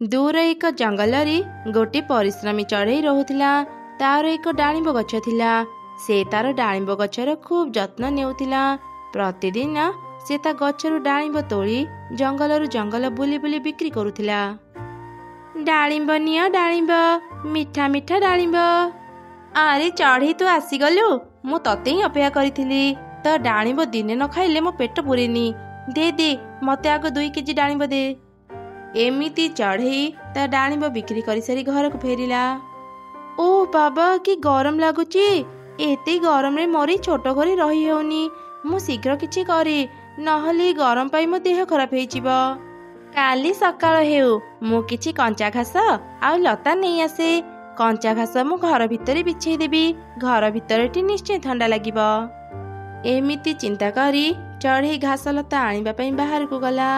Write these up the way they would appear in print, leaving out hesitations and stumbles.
दूर एक जंगल गोटे परिश्रमी चढ़ई रोला। तार एक डालिंब गछ थिला। से तार डालिंब गछर खूब जत्न नेउथिला। प्रतिदिन से ता गछरु डालिंब तोली जंगल जंगल बुली बुली बिक्री करुथिला। डालिंब निया डालिंब, मिठा मिठा डालिंब। अरे चढ़ई तू आसीगलु, मु तते ही अपेक्षा करिथिली। तो डालिंब दिने न खाइले मो पेट पुरेनी। दे दे मते आग 2 केजी डालिंब दे। एमिति चढ़ई ता डालिंब बिक्री करी सारी घर को फेरिला। ओ बाबा कि गरम लगुची। एते गरम रे मरी छोट घरे रही हेउनी। मु शीघ्र किछि करे, नहले गरम पाई मो देह खराब हेजिब। काली सकाळ हेउ मु किछि कंचा घास आ लता नहीं आसे। कंचा घास मु घर भितर बिछेई देबी। घर भितरटी निश्चय ठंडा लागिब। एमिति चिंता करी चढ़ई घास लता आनिबा पई बाहर को गला।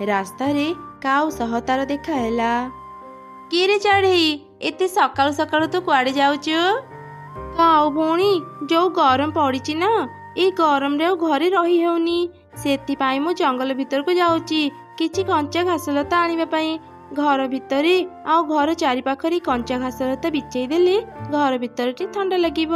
रास्ता रे काऊ सह तार देखा हैला। किरे चढ़ई एते सकाळु सकाळु तू कुआडे जाउचु? काऊ भौणी जो गरम पड़ीची ना, ए गरम रे घरे रही हेउनी। सेति पाई मु जंगल भीतर को जाउची किछि कंचा घास लता आनिबा पई। घर भितरे आ घर चारि पाखरी कंचा घास लता बिछेई देले घर भितरटी ठंडा लागिब।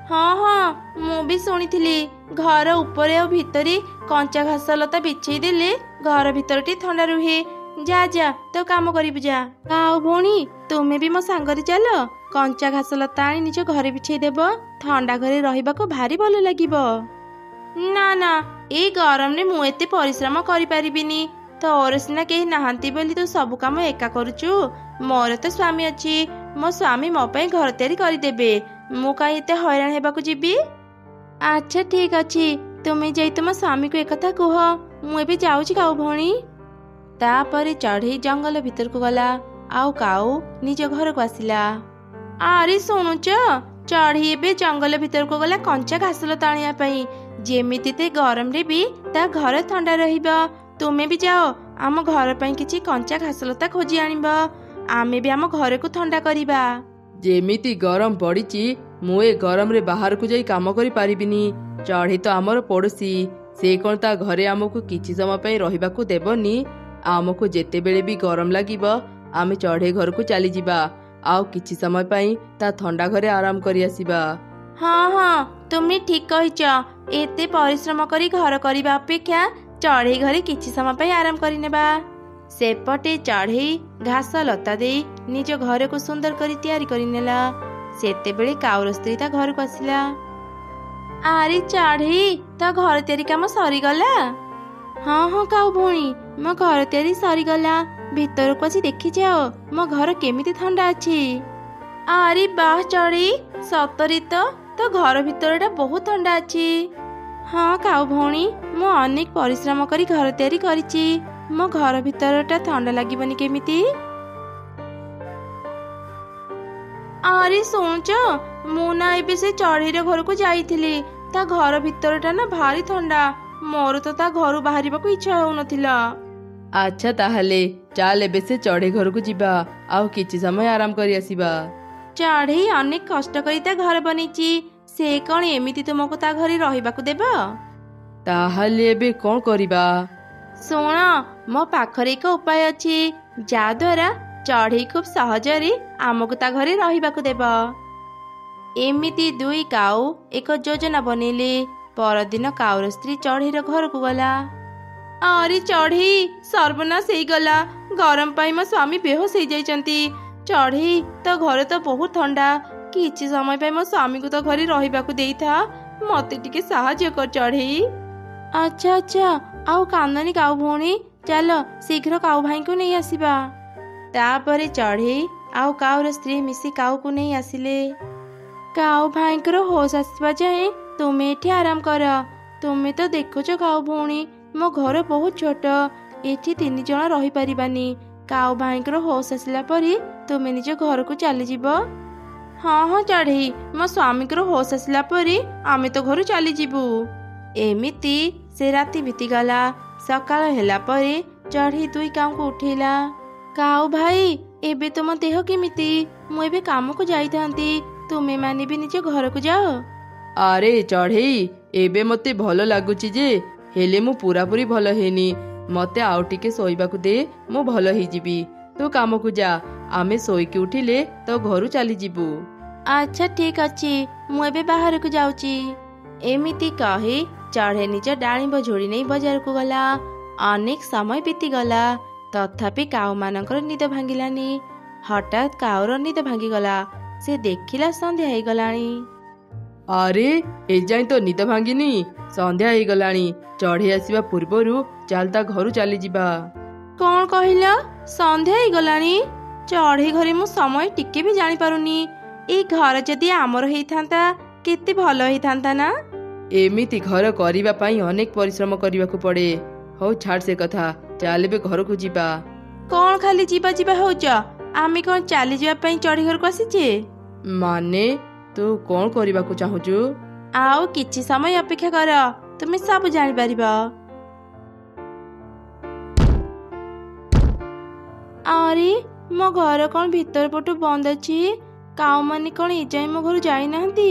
हाँ हाँ मु भी सुनिथिली, घर ऊपरे और भितरे कंचा घास लता बिछेई देले घर भितरटी ठंडा रुहे। जा जा तो काम करिबु जा। काऊ भौणी तुमे भी मो सांगरे चल। कंचा घास लता आनी निज घरे बिछेई देब। ठंडा घरे रहिबाको भारी भल लागिब। ना ना ए गरम रे मु एते परिश्रम करि पारिबिनी। तोर सिना केही नाहांती बोली तू सब काम एका करूचु। मोर तो स्वामी अछि, मो स्वामी मो पई घर तयारी करि देबे। मु काई एते हैरान हेबाकु जिबी। अच्छा ठीक अछि, तुमे जाई तुम स्वामी को एकथा कुह। मु एबे जाउची काऊ भौणी। तापरे चढ़ई जंगल भीतर को गला। आउ काऊ निज घर को आसिला। अरे सुनुच, चढ़ई एबे जंगल भीतर को गला कंचा घास लता आनिया पई। जेमिति ते गरम रे भी ता घर ठंडा रहिबा। तुमे भी जाओ आम घर पई किछि कंचा घास लता खोजी आनिबा। आमे भी आम घर को ठंडा करिबा। जेमिति गरम पड़ीची मु ए गरम रे बाहर को जाई काम करि पारिबिनी। चढ़ई तो आमर पड़ोसी, से कोन ता घरे आमको किछि समय पई रहिबाकू देबनी। आमको जेते बेले भी गरम लागिब आमे चढ़ई घर को चली जिबा। आउ किछि समय पई ता ठंडा घरे आराम करि आसीबा। हाँ हाँ तुमे ठीक कहिच। एते परिश्रम करी घर करिबा अपेक्षा चढ़ई घरे किछि समय पई आराम करि नेबा। सेपटे चढ़ई घास लता दे निज घर को सुंदर करी तैयारी करि नेला। सेते बेले काउर स्त्री ता घर को आसिला। अरे चढ़ई ता घर तैयारी काम सरी गला? हाँ हाँ काऊ भौणी मो घर तैयारी सरी गला। भीतर को आसी देखि जाओ मो घर केमिति ठंडा अछि। अरे बाह चढ़ई सतरी तो घर भीतरटा बहुत ठंडा अछि। हाँ काऊ भौणी मो अनेक परिश्रम करी घर तैयारी करिछि। मो घर भीतरटा ठंडा लागिबनी केमिति? अरे सुनुच, मु ना एबे से चढ़ईर घर को जाइथिली। ता घर भीतरटा ना भारी ठंडा। मोर तो ता घरु बाहरिबाकू इच्छा होउनथिला। अच्छा ताहले चाल एबे से चढ़ई घर को जिबा। आउ किछि समय आराम करि आसीबा। चढ़ई अनेक कष्ट करी ता घर बनिछि। से कौन एमिति तुमको ता घरे रहिबाकू देबा? ताहले एबे कोन करिबा? सुन मो पाखरे एक उपाय अछि जा द्वारा चढ़ई खूब सहजरे आमको ता घरे रहिबाकू देबा। एमिति 2 काऊ एक योजना बनेले। परदिन काउर स्त्री चढ़ईर घर को गला। अरे चढ़ई सर्वनाश हो गला। गरम पाई मो स्वामी बेहोश हो जाइचंती। चढ़ई तो घर तो बहुत ठंडा। किछि समय पे मो स्वामी को तो घरे रहिबाकू देइथा। मते टिके सहाय्य कर चढ़ई। अच्छा अच्छा आउ कांदनी काऊ भौणी, चलो शीघ्र काऊ भाई को नहीं आसीबा। तापरे चढ़ई आउ काउर स्त्री मिसी काऊ को नहीं आसिले। काऊ भाई को होश आसवा जाए तुमे एठी आराम कर। तुमे तो देखुच काऊ भौणी मो घर बहुत छोट। एठी 3 जण रही परिबानी। काऊ भाई को होश आसला परी तुमे निज घर को चली जीव। हाँ हाँ चढ़ई मो स्वामी को होश आसला परी आमे तो घर चली जीवु। एमिति से राति बीती गला। सकाळ होला परे चढ़ई 2 काऊ को उठेला। काऊ भाई एबे तुम देह केमिति? मु एबे काम को जाइथांती। तुमे माने भी निज घर को जाओ। अरे चढ़ई एबे मते भल लागुची जे, हेले मु पूरा पूरी भल हेनी। मते आउ टिके सोइबाकू दे, मु भल ही जिबी। ତୁ କାମକୁ ଯା, ଆମେ ଶୋଇକି ଉଠିଲେ ତୋ ଘରୁ ଚାଲିଯିବୁ। ଆଚ୍ଛା ଠିକ ଅଛି, ମୁଁ ଏବେ ବାହାରକୁ ଯାଉଛି। ଏମିତି କହି ଚଢ଼େଇ ନିଜ ଡାଳିମ୍ବ ଝୋଳି ନେଇ ବଜାରକୁ ଗଲା। ଅନେକ ସମୟ ବିତିଗଲା, ତଥାପି କାଉମାନଙ୍କର ନିଦ ଭାଙ୍ଗିଲାନି। ହଠାତ୍ କାଉର ନିଦ ଭାଙ୍ଗିଗଲା। ସେ ଦେଖିଲା ସନ୍ଧ୍ୟା ହେଇଗଲାଣି। ଆରେ ଏଯାଏଁ ତ ନିଦ ଭାଙ୍ଗିନି, ସନ୍ଧ୍ୟା ହେଇଗଲାଣି। ଚଢ଼େଇ ଆସିବା ପୂର୍ବରୁ ଚାଲ ତା ଘରୁ ଚାଲିଯିବା। କଣ କହିଲ? ସନ୍ଧ୍ୟା ହେଇଗଲାଣି? ଚଢ଼େଇ ଘରେ ମୁଁ ସମୟ ଟିକେ ବି ଜାଣିପାରୁନି। ଏଇ ଘର ଯଦି ଆମର ହେଇଥାନ୍ତା କେତେ ଭଲ ହେଇଥାନ୍ତା ନା। ଏମିତି ଘର କରିବା ପାଇଁ ଅନେକ ପରିଶ୍ରମ କରିବାକୁ ପଡେ। ହଉ ଛାଡ ସେ କଥା, ଚାଲ ଏବେ ଘରକୁ ଯିବା। କଣ ଖାଲି ଯିବା ଯିବା ହଉଛ? ଆମେ କଣ ଚାଲିଯିବା ପାଇଁ ଚଢ଼େଇ ଘରକୁ ଆସିଛେ? ମାନେ ତୁ କଣ କରିବାକୁ ଚାହୁଁଛୁ? ଆଉ କିଛି ସମୟ ଅପେକ୍ଷା କର, ତୁମେ ସବୁ ଜାଣିପାରିବ। ଆରେ ମୋ ଘର କଣ ଭିତର ପଟୁ ବନ୍ଦ ଅଛି? କାଉମାନେ କଣ ଏଯାଏଁ ମୋ ଘରୁ ଯାଇନାହାନ୍ତି?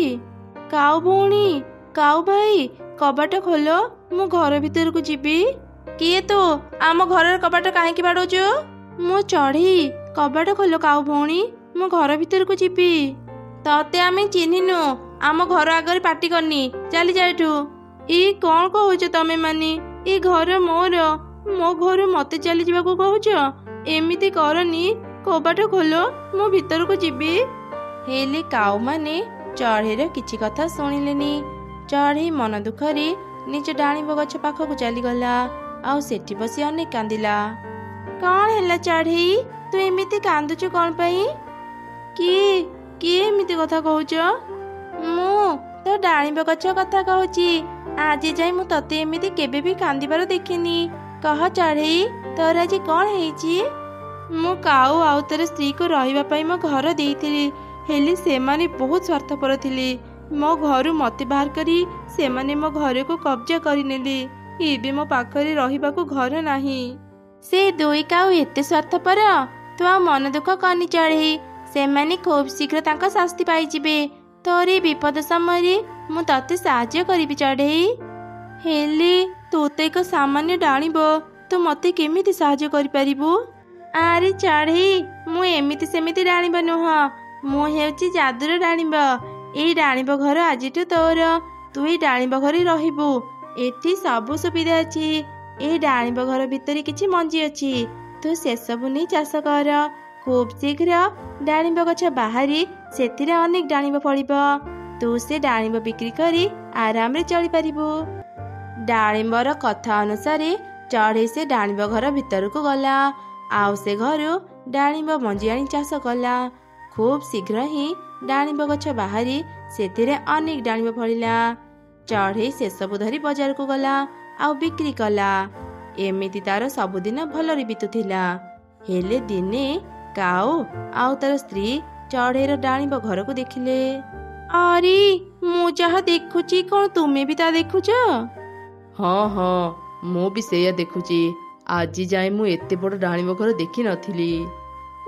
କାଉ ଭଉଣୀ, କାଉ ଭାଇ, କବାଟ ଖୋଲ, ମୁଁ ଘର ଭିତରକୁ ଯିବି। କିଏ ତୁ? ଆମ ଘରର କବାଟ କାହିଁକି ବାଡଉଛୁ? ମୁଁ ଚଢ଼େଇ, କବାଟ ଖୋଲ କାଉ ଭଉଣୀ, ମୁଁ ଘର ଭିତରକୁ ଯିବି। ତତେ ଆମେ ଚିହ୍ନିନୁ, ଆମ ଘର ଆଗରେ ପାଟି କରନି, ଚାଲିଯା ଏଠୁ। ଏଇ କଣ କହୁଛ ତମେ ମାନେ? ଏ ଘର ମୋର, ମୋ ଘରୁ ମତେ ଚାଲିଯିବାକୁ କହୁଛ? ଏମିତି କରନି, କବାଟ ଖୋଲ, ମୁଁ ଭିତରକୁ ଯିବି। ହେଲେ କାଉମାନେ ଚଢ଼େଇର କିଛି କଥା ଶୁଣିଲେନି। ଚଢ଼େଇ ମନ ଦୁଃଖରେ ନିଜ ଡାଳିମ୍ବ ଗଛ ପାଖକୁ ଚାଲିଗଲା, ଆଉ ସେଠି ବସି ଅନେକ କାନ୍ଦିଲା। କଣ ହେଲା ଚଢ଼େଇ, ତୁ ଏମିତି କାନ୍ଦୁଛୁ କଣ ପାଇଁ? କିଏ ଏମିତି କଥା କହୁଛ? ମୁଁ ତ ଡାଳିମ୍ବ ଗଛ କଥା କହୁଛି। ଆଜି ଯାଇ ମୁଁ ତତେ ଏମିତି କେବେ ବି କାନ୍ଦିବାର ଦେଖିନି। କହ ଚଢ଼େଇ, ତୋର ଆଜି କଣ ହେଇଛି? ମୁଁ କାଉ ଆଉ ତୋର ସ୍ତ୍ରୀକୁ ରହିବା ପାଇଁ ମୋ ଘର ଦେଇଥିଲି, ହେଲେ ସେମାନେ ବହୁତ ସ୍ୱାର୍ଥପର ଥିଲେ। ମୋ ଘରୁ ମତେ ବାହାର କରି ସେମାନେ ମୋ ଘରକୁ କବ୍ଜା କରିନେଲେ। ଏବେ ମୋ ପାଖରେ ରହିବାକୁ ଘର ନାହିଁ। ସେ ଦୁଇ କାଉ ଏତେ ସ୍ୱାର୍ଥପର? ତୁ ଆଉ ମନ ଦୁଃଖ କରନି ଚଢ଼େଇ, ସେମାନେ ଖୁବ୍ ଶୀଘ୍ର ତାଙ୍କ ଶାସ୍ତି ପାଇଯିବେ। ତୋର ଏ ବିପଦ ସମୟରେ ମୁଁ ତତେ ସାହାଯ୍ୟ କରିବି ଚଢ଼େଇ। ହେଲେ ତୁ ତ ଏକ ସାମାନ୍ୟ ଡାଳିମ୍ବ, ତୁ ମତେ କେମିତି ସାହାଯ୍ୟ କରିପାରିବୁ? ଆରେ ଚଢ଼େଇ, ମୁଁ ଏମିତି ସେମିତି ଡାଳିମ୍ବ ନୁହଁ, ମୁଁ ହେଉଛି ଯାଦୁର ଡାଳିମ୍ବ। ଏଇ ଡାଳିମ୍ବ ଘର ଆଜିଠୁ ତୋର। ତୁ ଏଇ ଡାଳିମ୍ବ ଘରେ ରହିବୁ। ଏଠି ସବୁ ସୁବିଧା ଅଛି। ଏଇ ଡାଳିମ୍ବ ଘର ଭିତରେ କିଛି ମଞ୍ଜି ଅଛି, ତୁ ସେସବୁ ନେଇ ଚାଷ କର। ଖୁବ୍ ଶୀଘ୍ର ଡାଳିମ୍ବ ଗଛ ବାହାରି ସେଥିରେ ଅନେକ ଡାଳିମ୍ବ ଫଳିବ। ତୁ ସେ ଡାଳିମ୍ବ ବିକ୍ରି କରି ଆରାମରେ ଚଳିପାରିବୁ। ଡାଳିମ୍ବର କଥା ଅନୁସାରେ ଚଢ଼େଇ ସେ ଡାଳିମ୍ବ ଘର ଭିତରକୁ ଗଲା, ଆଉ ସେ ଘରୁ ଡାଳିମ୍ବ ମଞ୍ଜି ଆଣି ଚାଷ କଲା। ଖୁବ୍ ଶୀଘ୍ର ହିଁ ଡାଳିମ୍ବ ଗଛ ବାହାରି ସେଥିରେ ଅନେକ ଡାଳିମ୍ବ ଫଳିଲା। ଚଢ଼େଇ ସେସବୁ ଧରି ବଜାରକୁ ଗଲା ଆଉ ବିକ୍ରି କଲା। ଏମିତି ତାର ସବୁଦିନ ଭଲରେ ବିତୁଥିଲା। ହେଲେ ଦିନେ କାଉ ଆଉ ତାର ସ୍ତ୍ରୀ ଚଢ଼େଇର ଡାଳିମ୍ବ ଘରକୁ ଦେଖିଲେ। ଆରେ ମୁଁ ଯାହା ଦେଖୁଛି, କଣ ତୁମେ ବି ତା ଦେଖୁଛ? ହଁ, ମୁଁ ବି ସେଇଆ ଦେଖୁଛି। ଆଜି ଯାଏ ମୁଁ ଏତେ ବଡ଼ ଡାଳିମ୍ବ ଘର ଦେଖିନଥିଲି।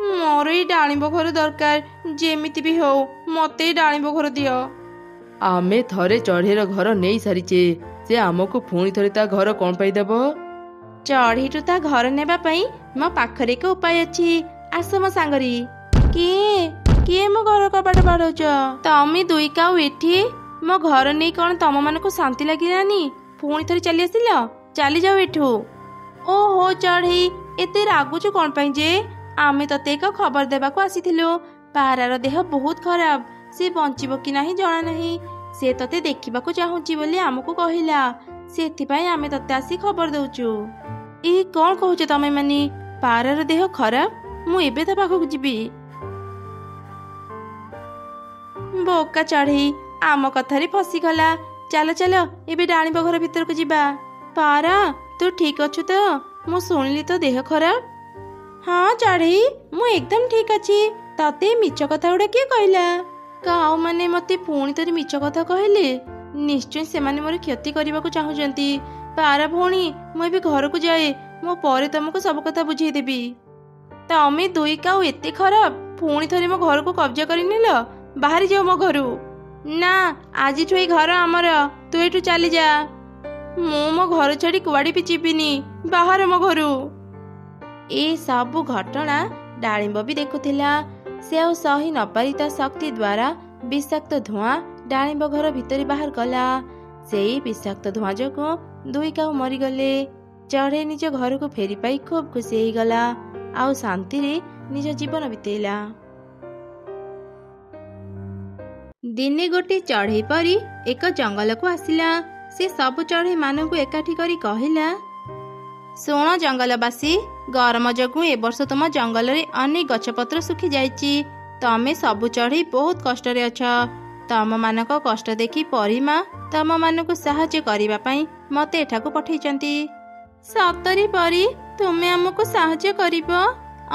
ମୋର ଏଇ ଡାଳିମ୍ବ ଘର ଦରକାର, ଯେମିତି ବି ହଉ ମତେ ଏଇ ଡାଳିମ୍ବ ଘର ଦିଅ। ଆମେ ଥରେ ଚଢ଼େଇର ଘର ନେଇ ସାରିଛେ, ସେ ଆମକୁ ପୁଣି ଥରେ ତା ଘର କଣ ପାଇଁ ଦେବ? ଚଢ଼େଇଠୁ ତା ଘର ନେବା ପାଇଁ ମୋ ପାଖରେ ଏକ ଉପାୟ ଅଛି, ଆସ ମୋ ସାଙ୍ଗରେ। କିଏ ମୋ ଘର କବାଟ ବାଡ଼ଉଛ? ତମେ ଦୁଇ କାଉ ଏଠି? ମୋ ଘର ନେଇ କଣ ତମ ମାନଙ୍କୁ ଶାନ୍ତି ଲାଗିଲାନି? ପୁଣି ଥରେ ଚାଲି ଆସିଲ, ଚାଲିଯାଉ ଏଠୁ। ଓହୋ ଚଢ଼େଇ, ଏତେ ରାଗୁଛୁ କଣ ପାଇଁ ଯେ? ଆମେ ତତେ ଏକ ଖବର ଦେବାକୁ ଆସିଥିଲୁ। ପାରାର ଦେହ ବହୁତ ଖରାପ, ସେ ବଞ୍ଚିବ କି ନାହିଁ ଜଣା ନାହିଁ। ସେ ତତେ ଦେଖିବାକୁ ଚାହୁଁଛି ବୋଲି ଆମକୁ କହିଲା, ସେଥିପାଇଁ ଆମେ ତତେ ଆସି ଖବର ଦଉଛୁ। ଏଇ କଣ କହୁଛ ତମେ ମାନେ? ପାରାର ଦେହ ଖରାପ? ମୁଁ ଏବେ ତା ପାଖକୁ ଯିବି। ବୋକା ଚଢ଼େଇ ଆମ କଥାରେ ଫସିଗଲା। ଚାଲ ଏବେ ଡାଳିମ୍ବ ଘର ଭିତରକୁ ଯିବା। ପାରା, ତୁ ଠିକ ଅଛୁ ତ? ମୁଁ ଶୁଣିଲି ତ ଦେହ ଖରାପ। ହଁ ଚଢ଼େଇ, ମୁଁ ଏକଦମ ଠିକ ଅଛି। ତତେ ମିଛ କଥା ଗୁଡା କିଏ କହିଲା? କାଉ ମାନେ ମତେ ପୁଣି ଥରେ ମିଛ କଥା କହିଲେ। ନିଶ୍ଚୟ ସେମାନେ ମୋର କ୍ଷତି କରିବାକୁ ଚାହୁଁଛନ୍ତି। ପାରା ଭଉଣୀ, ମୁଁ ଏବେ ଘରକୁ ଯାଏ, ମୁଁ ପରେ ତମକୁ ସବୁ କଥା ବୁଝେଇଦେବି। ତମେ ଦୁଇ କାଉ ଏତେ ଖରାପ, ପୁଣି ଥରେ ମୋ ଘରକୁ କବ୍ଜା କରିନେଲ। ବାହାରି ଯାଅ ମୋ ଘରୁ। ନା, ଆଜିଠୁ ଏଇ ଘର ଆମର, ତୁ ଏଠୁ ଚାଲିଯା। ମୁଁ ମୋ ଘର ଛାଡି କୁଆଡେ ବି ଯିବିନି, ବାହାର ମୋ ଘରୁ। ଏ ସବୁ ଘଟଣା ଡାଳିମ୍ବ ବି ଦେଖୁଥିଲା। ସେ ଆଉ ସହି ନପାରି ତା ଶକ୍ତି ଦ୍ୱାରା ବିଷାକ୍ତ ଧୂଆଁ ଡାଳିମ୍ବ ଘର ଭିତରେ ବାହାର କଲା। ସେଇ ବିଷାକ୍ତ ଧୂଆଁ ଯୋଗୁଁ 2 କାଉ ମରିଗଲେ। ଚଢ଼େଇ ନିଜ ଘରକୁ ଫେରି ପାଇ ଖୁବ୍ ଖୁସି ହେଇଗଲା ଆଉ ଶାନ୍ତିରେ ନିଜ ଜୀବନ ବିତେଇଲା। ଦିନେ ଗୋଟିଏ ଚଢ଼େଇ ପରି ଏକ ଜଙ୍ଗଲକୁ ଆସିଲା। ସେ ସବୁ ଚଢ଼େଇ ମାନଙ୍କୁ ଏକାଠି କରି କହିଲା, ଶୁଣ ଜଙ୍ଗଲବାସୀ, ଗରମ ଯୋଗୁଁ ଏ ବର୍ଷ ତୁମ ଜଙ୍ଗଲରେ ଅନେକ ଗଛପତ୍ର ଶୁଖି ଯାଇଛି। ତମେ ସବୁ ଚଢ଼େଇ ବହୁତ କଷ୍ଟରେ ଅଛ। ତମମାନଙ୍କ କଷ୍ଟ ଦେଖି ପରିମା ତମମାନଙ୍କୁ ସାହାଯ୍ୟ କରିବା ପାଇଁ ମୋତେ ଏଠାକୁ ପଠେଇଛନ୍ତି। ସତରେ ପରି ତୁମେ ଆମକୁ ସାହାଯ୍ୟ କରିବ?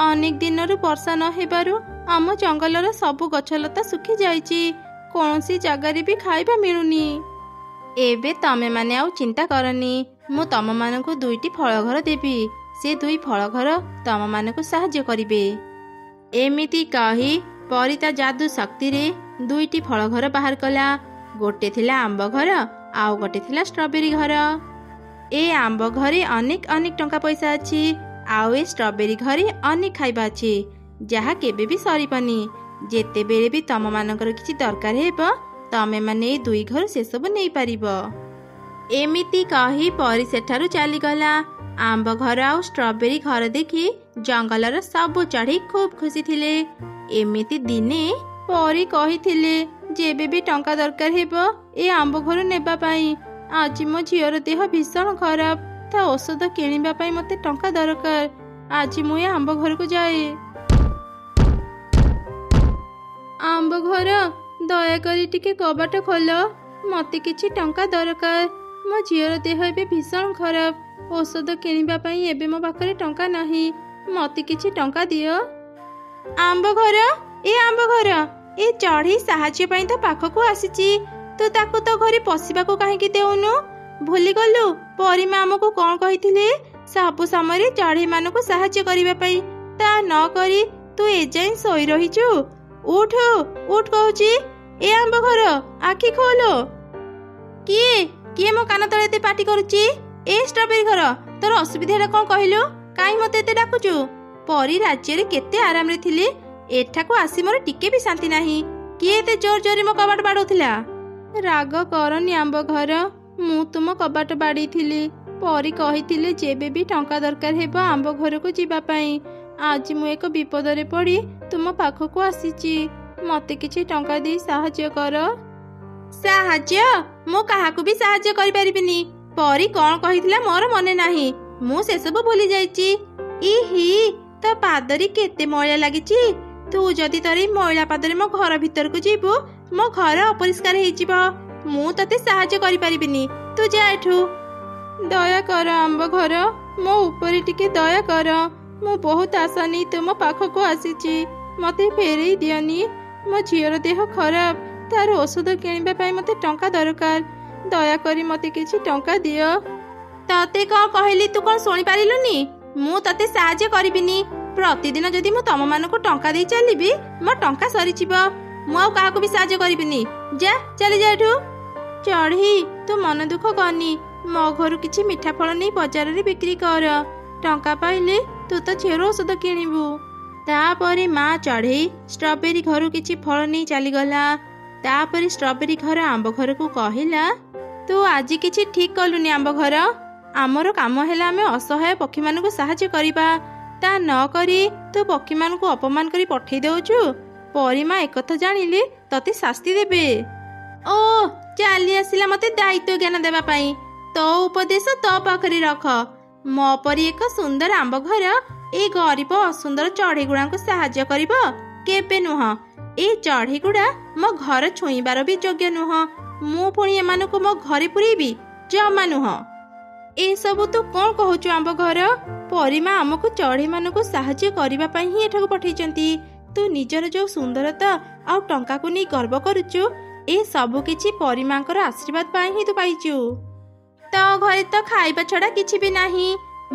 ଅନେକ ଦିନରୁ ବର୍ଷା ନ ହେବାରୁ ଆମ ଜଙ୍ଗଲର ସବୁ ଗଛଲତା ଶୁଖି ଯାଇଛି। କୌଣସି ଜାଗାରେ ବି ଖାଇବା ମିଳୁନି। ଏବେ ତମେମାନେ ଆଉ ଚିନ୍ତା କରନି। ମୁଁ ତମମାନଙ୍କୁ 2ଟି ଫଳ ଘର ଦେବି। ସେ 2 ଫଳ ଘର ତମମାନଙ୍କୁ ସାହାଯ୍ୟ କରିବେ। ଏମିତି କହି ପରି ତା ଯାଦୁ ଶକ୍ତିରେ 2ଟି ଫଳ ଘର ବାହାର କଲା। ଗୋଟେ ଥିଲା ଆମ୍ବ ଘର ଆଉ ଗୋଟେ ଥିଲା ଷ୍ଟ୍ରବେରୀ ଘର। ଏ ଆମ୍ବ ଘରେ ଅନେକ ଅନେକ ଟଙ୍କା ପଇସା ଅଛି ଆଉ ଏ ଷ୍ଟ୍ରବେରୀ ଘରେ ଅନେକ ଖାଇବା ଅଛି ଯାହା କେବେ ବି ସରିବନି। ଯେତେବେଳେ ବି ତମମାନଙ୍କର କିଛି ଦରକାର ହେବ ତମେମାନେ ଏ 2 ଘରୁ ସେସବୁ ନେଇପାରିବ। ଏମିତି କହି ପରି ସେଠାରୁ ଚାଲିଗଲା। ଆମ୍ବ ଘର ଆଉ ଷ୍ଟ୍ରବେରୀ ଘର ଦେଖି ଜଙ୍ଗଲର ସବୁ ଚଢ଼େଇ ଖୁବ୍ ଖୁସି ଥିଲେ। ଏମିତି ଦିନେ ପରି କହିଥିଲେ, ଯେବେ ବି ଟଙ୍କା ଦରକାର ହେବ ଏ ଆମ୍ବ ଘର ନେବା ପାଇଁ। ଆଜି ମୋ ଝିଅର ଦେହ ଭୀଷଣ ଖରାପ, ତା ଔଷଧ କିଣିବା ପାଇଁ ମୋତେ ଟଙ୍କା ଦରକାର। ଆଜି ମୁଁ ଏ ଆମ୍ବ ଘରକୁ ଯାଏ। ଆମ୍ବ ଘର, ଦୟାକରି ଟିକେ କବାଟ ଖୋଲ। ମୋତେ କିଛି ଟଙ୍କା ଦରକାର। ମୋ ଝିଅର ଦେହ ଏବେ ଭୀଷଣ ଖରାପ। ଔଷଧ କିଣିବା ପାଇଁ ଏବେ ମୋ ପାଖରେ ଟଙ୍କା ନାହିଁ। ମୋତେ କିଛି ଟଙ୍କା ଦିଅ। ଆମ୍ବ ଘର, ଏ ଆମ୍ବ ଘର, ଏ ଚଢ଼େଇ ସାହାଯ୍ୟ ପାଇଁ ତ ପାଖକୁ ଆସିଛି। ତୁ ତାକୁ ତ ଘରେ ପଶିବାକୁ କାହିଁକି ଦେଉନୁ? ଭୁଲିଗଲୁ ପରିମା ଆମକୁ କ'ଣ କହିଥିଲେ? ସବୁ ସମୟରେ ଚଢ଼େଇମାନଙ୍କୁ ସାହାଯ୍ୟ କରିବା ପାଇଁ। ତା ନ କରି ତୁ ଏଯାଏଁ ଶୋଇ ରହିଛୁ। ଉଠ ଉଠ କହୁଛି। ଏ ଆମ୍ବ ଘର, ଆଖି ଖୋଲ। କିଏ କିଏ ମୋ କାନ ତଳେ ଏତେ ପାଟି କରୁଛି? ଏ ଷ୍ଟ୍ରବେରୀ ଘର, ତୋର ଅସୁବିଧାଟା କ'ଣ କହିଲୁ? କାହିଁ ମୋତେ ଏତେ ଡାକୁଛୁ? ପରି ରାଜ୍ୟରେ କେତେ ଆରାମରେ ଥିଲି, ଏଠାକୁ ଆସି ମୋର ଟିକେ ବି ଶାନ୍ତି ନାହିଁ। କିଏ ଏତେ ଜୋର ଜୋରରେ ମୋ କବାଟ ବାଡ଼ଉଥିଲା? ରାଗ କରନି ଆମ୍ବ ଘର, ମୁଁ ତୁମ କବାଟ ବାଡ଼େଇଥିଲି। ପରି କହିଥିଲେ ଯେବେ ବି ଟଙ୍କା ଦରକାର ହେବ ଆମ୍ବ ଘରକୁ ଯିବା ପାଇଁ। ଆଜି ମୁଁ ଏକ ବିପଦରେ ପଡ଼ି ତୁମ ପାଖକୁ ଆସିଛି। ମୋତେ କିଛି ଟଙ୍କା ଦେଇ ସାହାଯ୍ୟ କର। ସାହାଯ୍ୟ? ମୁଁ କାହାକୁ ବି ସାହାଯ୍ୟ କରିପାରିବିନି। ପରି କ'ଣ କହିଥିଲା ମୋର ମନେ ନାହିଁ। ମୁଁ ସେସବୁ ଭୁଲି ଯାଇଛି। ଇହି, ତୋ ପାଦରେ କେତେ ମଇଳା ଲାଗିଛି। ତୁ ଯଦି ତୋର ଏଇ ମଇଳା ପାଦରେ ମୋ ଘର ଭିତରକୁ ଯିବୁ, ମୋ ଘର ଅପରିଷ୍କାର ହେଇଯିବ। ମୁଁ ତତେ ସାହାଯ୍ୟ କରିପାରିବିନି। ତୁ ଯା ଏଠୁ। ଦୟା କର ଆମ୍ବ ଘର, ମୋ ଉପରେ ଟିକେ ଦୟା କର। ମୁଁ ବହୁତ ଆଶା ନେଇ ତୁମ ପାଖକୁ ଆସିଛି। ମୋତେ ଫେରେଇ ଦିଅନି। ମୋ ଝିଅର ଦେହ ଖରାପ, ତାର ଔଷଧ କିଣିବା ପାଇଁ ମୋତେ ଟଙ୍କା ଦରକାର। ଦୟାକରି ମୋତେ କିଛି ଟଙ୍କା ଦିଅ। ତତେ କ'ଣ କହିଲି, ତୁ କ'ଣ ଶୁଣିପାରିଲୁନି? ମୁଁ ତତେ ସାହାଯ୍ୟ କରିବିନି। ପ୍ରତିଦିନ ଯଦି ମୁଁ ତମମାନଙ୍କୁ ଟଙ୍କା ଦେଇ ଚାଲିବି, ମୋ ଟଙ୍କା ସରିଯିବ। ମୁଁ ଆଉ କାହାକୁ ବି ସାହାଯ୍ୟ କରିବିନି। ଯା, ଚାଲିଯା ଏଠୁ। ଚଢ଼େଇ, ତୁ ମନ ଦୁଃଖ କରନି। ମୋ ଘରୁ କିଛି ମିଠା ଫଳ ନେଇ ବଜାରରେ ବିକ୍ରି କର। ଟଙ୍କା ପାଇଲେ ତୁ ତ ଝିଅର ଔଷଧ କିଣିବୁ। ତାପରେ ମା ଚଢ଼େଇ ଷ୍ଟ୍ରବେରୀ ଘରୁ କିଛି ଫଳ ନେଇ ଚାଲିଗଲା। ତାପରେ ଷ୍ଟ୍ରବେରୀ ଘର ଆମ୍ବ ଘରକୁ କହିଲା, ତୁ ଆଜି କିଛି ଠିକ୍ କଲୁନି ଆମ୍ବ ଘର। ଆମର କାମ ହେଲା ଆମେ ଅସହାୟ ପକ୍ଷୀମାନଙ୍କୁ ସାହାଯ୍ୟ କରିବା। ତା ନ କରି ତୁ ପକ୍ଷୀମାନଙ୍କୁ ଅପମାନ କରି ପଠେଇ ଦେଉଛୁ। ପରିମା ଏକଥା ଜାଣିଲେ ତତେ ଶାସ୍ତି ଦେବେ। ଓ, ଚାଲି ଆସିଲା ମୋତେ ଦାୟିତ୍ୱ ଜ୍ଞାନ ଦେବା ପାଇଁ। ତୋ ଉପଦେଶ ତୋ ପାଖରେ ରଖ। ମୋ ପରି ଏକ ସୁନ୍ଦର ଆମ୍ବ ଘର ଏଇ ଗରିବ ଅସୁନ୍ଦର ଚଢ଼େଇ ଗୁଡ଼ାଙ୍କୁ ସାହାଯ୍ୟ କରିବ? କେବେ ନୁହଁ। ଏଇ ଚଢ଼େଇ ଗୁଡ଼ା ମୋ ଘର ଛୁଇଁବାର ବି ଯୋଗ୍ୟ ନୁହଁ। ମୁଁ ପୁଣି ଏମାନଙ୍କୁ ମୋ ଘରେ ପୁରେଇବି? ଜମା ନୁହଁ। ଏସବୁ ତୁ କ'ଣ କହୁଛୁ ଆମ୍ବ ଘର? ପରିମା ଆମକୁ ଚଢ଼େଇମାନଙ୍କୁ ସାହାଯ୍ୟ କରିବା ପାଇଁ ହିଁ ଏଠାକୁ ପଠେଇଛନ୍ତି। ତୁ ନିଜର ଯୋଉ ସୁନ୍ଦରତା ଆଉ ଟଙ୍କାକୁ ନେଇ ଗର୍ବ କରୁଛୁ, ଏ ସବୁ କିଛି ପରିମାଙ୍କର ଆଶୀର୍ବାଦ ପାଇଁ ହିଁ ତୁ ପାଇଛୁ। ତୋ ଘରେ ତ ଖାଇବା ଛଡ଼ା କିଛି ବି ନାହିଁ।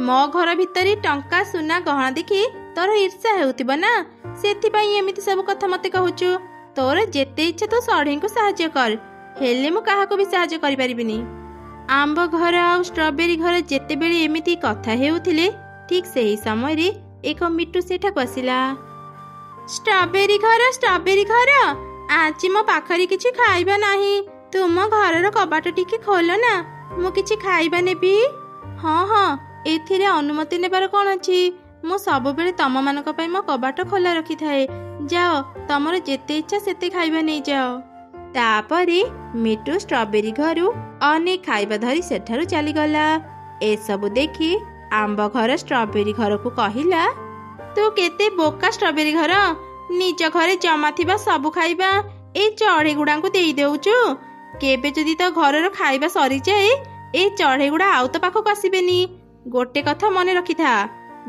ମୋ ଘର ଭିତରେ ଟଙ୍କା ସୁନା ଗହଣା ଦେଖି ତୋର ଈର୍ଷା ହେଉଥିବ ନା, ସେଥିପାଇଁ ଏମିତି ସବୁ କଥା ମୋତେ କହୁଛୁ। ତୋର ଯେତେ ଇଚ୍ଛା ତୁ ଚଢ଼େଇଙ୍କୁ ସାହାଯ୍ୟ କର, ହେଲେ ମୁଁ କାହାକୁ ବି ସାହାଯ୍ୟ କରିପାରିବିନି। ଆମ୍ବ ଘର ଆଉ ଷ୍ଟ୍ରବେରୀ ଘର ଯେତେବେଳେ ଏମିତି କଥା ହେଉଥିଲେ, ଠିକ୍ ସେହି ସମୟରେ ଏକ ମିଟୁ ସେଠାକୁ ଆସିଲା। ଷ୍ଟ୍ରବେରୀ ଘର, ଆଜି ମୋ ପାଖରେ କିଛି ଖାଇବା ନାହିଁ। ତୁମ ଘରର କବାଟ ଟିକେ ଖୋଲ ନା, ମୁଁ କିଛି ଖାଇବା ନେବି। ହଁ, ଏଥିରେ ଅନୁମତି ନେବାର କ'ଣ ଅଛି? ମୁଁ ସବୁବେଳେ ତମମାନଙ୍କ ପାଇଁ ମୋ କବାଟ ଖୋଲା ରଖିଥାଏ। ଯାଅ, ତମର ଯେତେ ଇଚ୍ଛା ସେତେ ଖାଇବା ନେଇଯାଅ। ତାପରେ ମିଟୁ ଷ୍ଟ୍ରବେରୀ ଘରୁ ଅନେକ ଖାଇବା ଧରି ସେଠାରୁ ଚାଲିଗଲା। ଏସବୁ ଦେଖି ଆମ୍ବ ଘର ଷ୍ଟ୍ରବେରୀ ଘରକୁ କହିଲା, ତୁ କେତେ ବୋକା ଷ୍ଟ୍ରବେରୀ ଘର, ନିଜ ଘରେ ଜମା ଥିବା ସବୁ ଖାଇବା ଏଇ ଚଢ଼େଇ ଗୁଡାଙ୍କୁ ଦେଇ ଦେଉଛୁ। କେବେ ଯଦି ତୋ ଘରର ଖାଇବା ସରିଯାଏ, ଏଇ ଚଢ଼େଇ ଗୁଡା ଆଉ ତ ପାଖକୁ ଆସିବେନି। ଗୋଟେ କଥା ମନେ ରଖିଥା,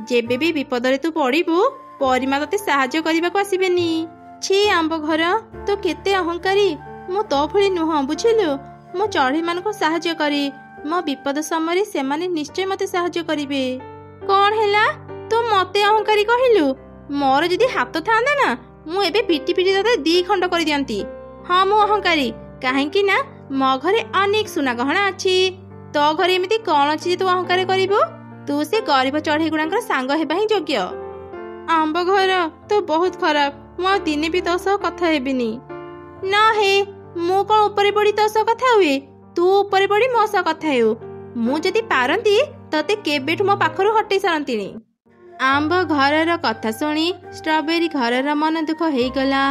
ଯେବେ ବି ବିପଦରେ ତୁ ପଡ଼ିବୁ, ପରିମା ତତେ ସାହାଯ୍ୟ କରିବାକୁ ଆସିବେନି। ଛି ଆମ୍ବ ଘର, ତୁ କେତେ ଅହଙ୍କାରୀ। ମୁଁ ତୋ ଭଳି ନୁହଁ, ବୁଝିଲୁ। ମୁଁ ଚଢ଼େଇମାନଙ୍କୁ ସାହାଯ୍ୟ କରେ। ମୋ ବିପଦ ସମୟରେ ସେମାନେ ନିଶ୍ଚୟ ମତେ ସାହାଯ୍ୟ କରିବେ। କ'ଣ ହେଲା, ତୁ ମତେ ଅହଙ୍କାରୀ କହିଲୁ? ମୋର ଯଦି ହାତ ଥାନ୍ତା ନା, ମୁଁ ଏବେ ପିଟି ପିଟି ତତେ 2 ଖଣ୍ଡ କରିଦିଅନ୍ତି। ହଁ, ମୁଁ ଅହଙ୍କାରୀ, କାହିଁକି ନା ମୋ ଘରେ ଅନେକ ସୁନା ଗହଣା ଅଛି। ତୋ ଘରେ ଏମିତି କ'ଣ ଅଛି ଯେ ତୁ ଅହଙ୍କାର କରିବୁ? ତୁ ସେ ଗରିବ ଚଢ଼େଇ ଗୁଡାଙ୍କର ସାଙ୍ଗ ହେବା ହିଁ ଯୋଗ୍ୟ। ଆମ୍ବ ଘର, ତୁ ବହୁତ ଖରାପ। ମୁଁ ଆଉ ଦିନେ ବି ତୋ ସହ କଥା ହେବିନି। ନା ହେ, ମୁଁ କ'ଣ ଉପରେ ପଡ଼ି ତୋ ସହ କଥା ହୁଏ? ତୁ ଉପରେ ପଡ଼ି ମୋ ସହ କଥା ହେଉ। ମୁଁ ଯଦି ପାରନ୍ତି ତତେ କେବେଠୁ ମୋ ପାଖରୁ ହଟେଇ ସାରନ୍ତିଣି। ଆମ୍ବ ଘରର କଥା ଶୁଣି ଷ୍ଟ୍ରବେରୀ ଘରର ମନ ଦୁଃଖ ହେଇଗଲା।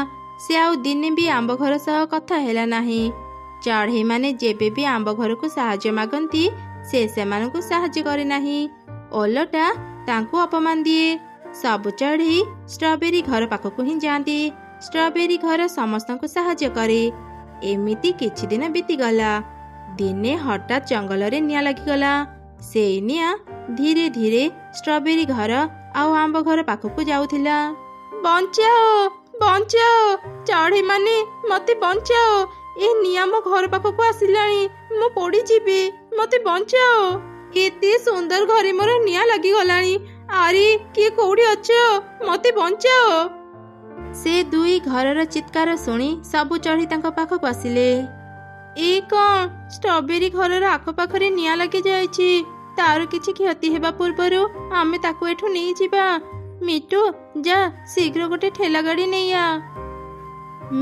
ସେ ଆଉ ଦିନେ ବି ଆମ୍ବ ଘର ସହ କଥା ହେଲା ନାହିଁ। ଚଢ଼େଇମାନେ ଯେବେ ବି ଆମ୍ବ ଘରକୁ ସାହାଯ୍ୟ ମାଗନ୍ତି, ସେ ସେମାନଙ୍କୁ ସାହାଯ୍ୟ କରେ ନାହିଁ, ଓଲଟା ତାଙ୍କୁ ଅପମାନ ଦିଏ। ସବୁ ଚଢ଼େଇ ଷ୍ଟ୍ରବେରୀ ଘର ପାଖକୁ ହିଁ ଯାଆନ୍ତି। ଷ୍ଟ୍ରବେରୀ ଘର ସମସ୍ତଙ୍କୁ ସାହାଯ୍ୟ କରେ। ଏମିତି କିଛି ଦିନ ବିତିଗଲା। ଦିନେ ହଠାତ୍ ଜଙ୍ଗଲରେ ନିଆଁ ଲାଗିଗଲା। ସେଇ ନିଆଁ ଧୀରେ ଧୀରେ ଷ୍ଟ୍ରବେରୀ ଘର ଆଉ ଆମ୍ବ ଘର ପାଖକୁ ଯାଉଥିଲା। ବଞ୍ଚାଅ, ଚଢ଼େଇମାନେ ମତେ ବଞ୍ଚାଅ। ଏ ନିଆଁ ମୋ ଘର ପାଖକୁ ଆସିଲାଣି, ମୁଁ ପୋଡ଼ିଯିବି, ମତେ ବଞ୍ଚାଅ। ଏତେ ସୁନ୍ଦର ଘରେ ମୋର ନିଆଁ ଲାଗିଗଲାଣି। ଆରେ, କିଏ କୋଉଠି ଅଛ? ମତେ ବଞ୍ଚାଅ। ସେ 2 ଘରର ଚିତ୍କାର ଶୁଣି ସବୁ ଚଢ଼େଇ ତାଙ୍କ ପାଖକୁ ଆସିଲେ। ଏ କ'ଣ, ଷ୍ଟ୍ରବେରୀ ଘରର ଆଖପାଖରେ ନିଆଁ ଲାଗି ଯାଇଛି। ତାର କିଛି କ୍ଷତି ହେବା ପୂର୍ବରୁ ଆମେ ତାକୁ ଏଠୁ ନେଇଯିବା। ମିଟୁ, ଯା ଶୀଘ୍ର ଗୋଟେ ଠେଲା ଗାଡ଼ି ନେଇଆ।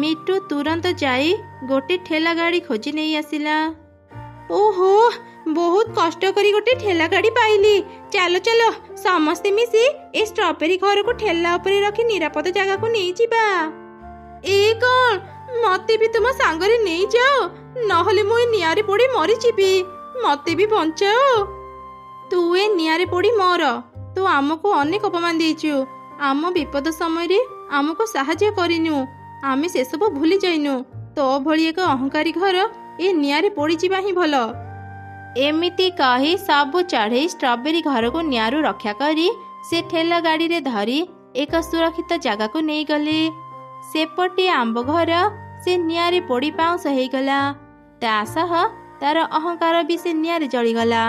ମିଟୁ ତୁରନ୍ତ ଯାଇ ଗୋଟେ ଠେଲା ଗାଡ଼ି ଖୋଜି ନେଇ ଆସିଲା। ଓହୋ, ବହୁତ କଷ୍ଟ କରି ଗୋଟେ ଠେଲା ଗାଡ଼ି ପାଇଲି। ଚାଲ ସମସ୍ତେ ମିଶି ଏ ଷ୍ଟ୍ରବେରୀ ଘରକୁ ଠେଲା ଉପରେ ରଖି ନିରାପଦ ଜାଗାକୁ ନେଇଯିବା। ଏ କ'ଣ, ମତେ ବି ତୁମ ସାଙ୍ଗରେ ନେଇଯାଅ, ନହେଲେ ମୁଁ ଏ ନିଆଁରେ ପୋଡ଼ି ମରିଯିବି। ମତେ ବି ବଞ୍ଚାଅ। ତୁ ଏ ନିଆଁରେ ପୋଡ଼ି ମର। ତୁ ଆମକୁ ଅନେକ ଅପମାନ ଦେଇଛୁ। ଆମ ବିପଦ ସମୟରେ ଆମକୁ ସାହାଯ୍ୟ କରିନୁ। ଆମେ ସେସବୁ ଭୁଲି ଯାଇନୁ। ତୋ ଭଳି ଏକ ଅହଙ୍କାରୀ ଘର ଏ ନିଆଁରେ ପୋଡ଼ିଯିବା ହିଁ ଭଲ। ଏମିତି କହି ସବୁ ଚଢ଼େଇ ଷ୍ଟ୍ରବେରୀ ଘରକୁ ନିଆଁରୁ ରକ୍ଷା କରି ସେ ଠେଲା ଗାଡ଼ିରେ ଧରି ଏକ ସୁରକ୍ଷିତ ଜାଗାକୁ ନେଇଗଲେ। ସେପଟେ ଆମ୍ବ ଘର ସେ ନିଆଁରେ ପୋଡ଼ି ପାଉଁଶ ହେଇଗଲା। ତା ସହ ତାର ଅହଙ୍କାର ବି ସେ ନିଆଁରେ ଜଳିଗଲା।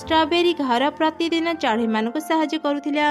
ଷ୍ଟ୍ରବେରୀ ଘର ପ୍ରତିଦିନ ଚଢ଼େଇମାନଙ୍କୁ ସାହାଯ୍ୟ କରୁଥିଲା।